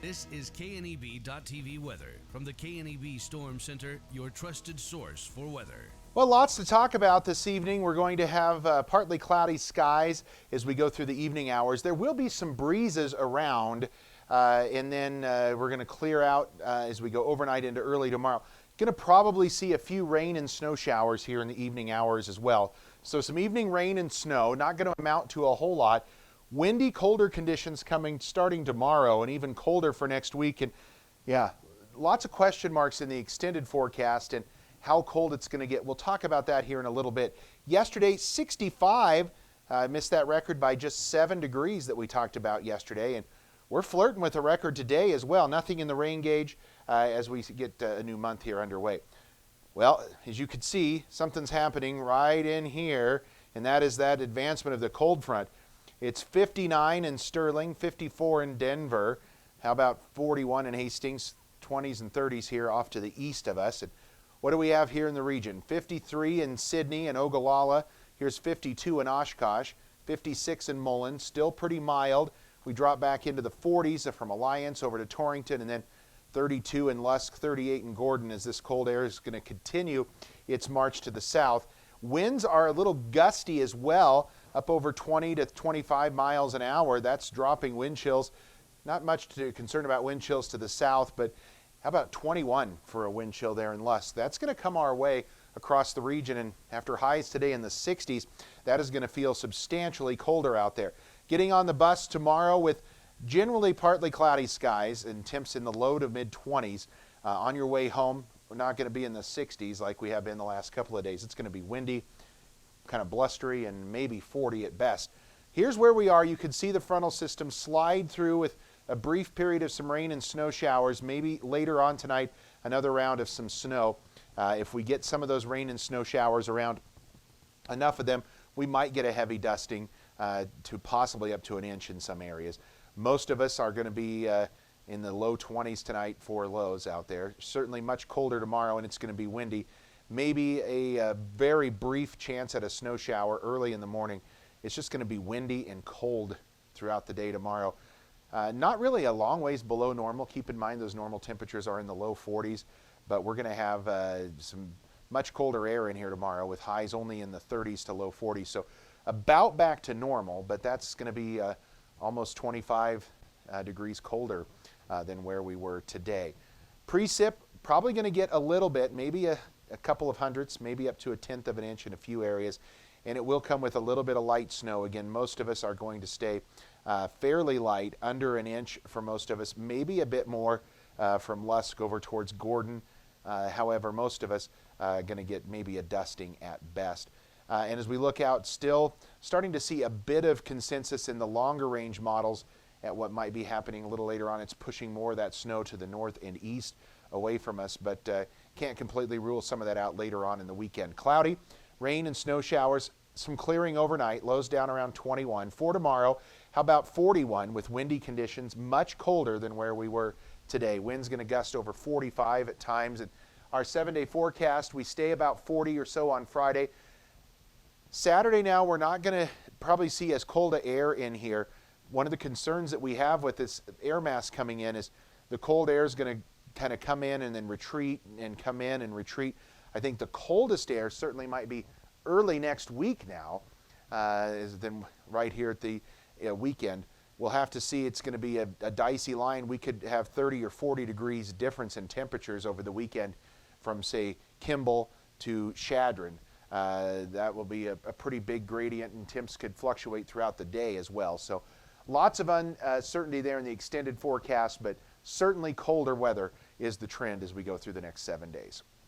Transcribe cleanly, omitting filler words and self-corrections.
This is KNEB.TV weather from the KNEB Storm Center, your trusted source for weather. Well, lots to talk about this evening. We're going to have partly cloudy skies as we go through the evening hours. There will be some breezes around, and then we're going to clear out as we go overnight into early tomorrow. Going to probably see a few rain and snow showers here in the evening hours as well. So some evening rain and snow, not going to amount to a whole lot. Windy, colder conditions coming starting tomorrow and even colder for next week. And yeah, lots of question marks in the extended forecast and how cold it's going to get. We'll talk about that here in a little bit. Yesterday, 65. Missed that record by just 7 degrees that we talked about yesterday. And we're flirting with a record today as well. Nothing in the rain gauge as we get a new month here underway. Well, as you can see, something's happening right in here, and that is that advancement of the cold front. It's 59 in Sterling, 54 in Denver. How about 41 in Hastings, 20s and 30s here off to the east of us. And what do we have here in the region? 53 in Sydney and Ogallala. Here's 52 in Oshkosh, 56 in Mullen, still pretty mild. We drop back into the 40s from Alliance over to Torrington, and then 32 in Lusk, 38 in Gordon as this cold air is going to continue its march to the south. Winds are a little gusty as well, up over 20 to 25 miles an hour. That's dropping wind chills. Not much to concern about wind chills to the south, but how about 21 for a wind chill there in Lusk? That's going to come our way across the region, and after highs today in the 60s, that is going to feel substantially colder out there. Getting on the bus tomorrow with generally partly cloudy skies and temps in the low to mid-20s. On your way home, we're not going to be in the 60s like we have been the last couple of days. It's going to be windy, kind of blustery, and maybe 40 at best. Here's where we are. You can see the frontal system slide through with a brief period of some rain and snow showers. Maybe later on tonight, another round of some snow. If we get some of those rain and snow showers around, enough of them, we might get a heavy dusting to possibly up to an inch in some areas. Most of us are going to be in the low 20s tonight for lows out there. Certainly much colder tomorrow, and it's going to be windy. Maybe a very brief chance at a snow shower early in the morning. It's just going to be windy and cold throughout the day tomorrow. Not really a long ways below normal. Keep in mind those normal temperatures are in the low 40s, but we're going to have some much colder air in here tomorrow with highs only in the 30s to low 40s. So about back to normal, but that's going to be almost 25 degrees colder than where we were today. Precip, probably going to get a little bit, maybe a couple of hundredths, maybe up to a tenth of an inch in a few areas, and it will come with a little bit of light snow. Again, most of us are going to stay fairly light, under an inch for most of us, maybe a bit more from Lusk over towards Gordon. However, most of us going to get maybe a dusting at best. And as we look out, still starting to see a bit of consensus in the longer range models at what might be happening a little later on. It's pushing more of that snow to the north and east away from us, but can't completely rule some of that out later on in the weekend. Cloudy, rain and snow showers, some clearing overnight, lows down around 21. For tomorrow, how about 41 with windy conditions, much colder than where we were today. Wind's going to gust over 45 at times. And our 7-day forecast, we stay about 40 or so on Friday. Saturday now, we're not going to probably see as cold a air in here. One of the concerns that we have with this air mass coming in is the cold air is going to kind of come in and then retreat and come in and retreat. I think the coldest air certainly might be early next week now, than right here at the weekend. We'll have to see. It's going to be a dicey line. We could have 30 or 40 degrees difference in temperatures over the weekend from, say, Kimball to Chadron. That will be a pretty big gradient, and temps could fluctuate throughout the day as well. So lots of uncertainty there in the extended forecast, but certainly colder weather is the trend as we go through the next 7 days.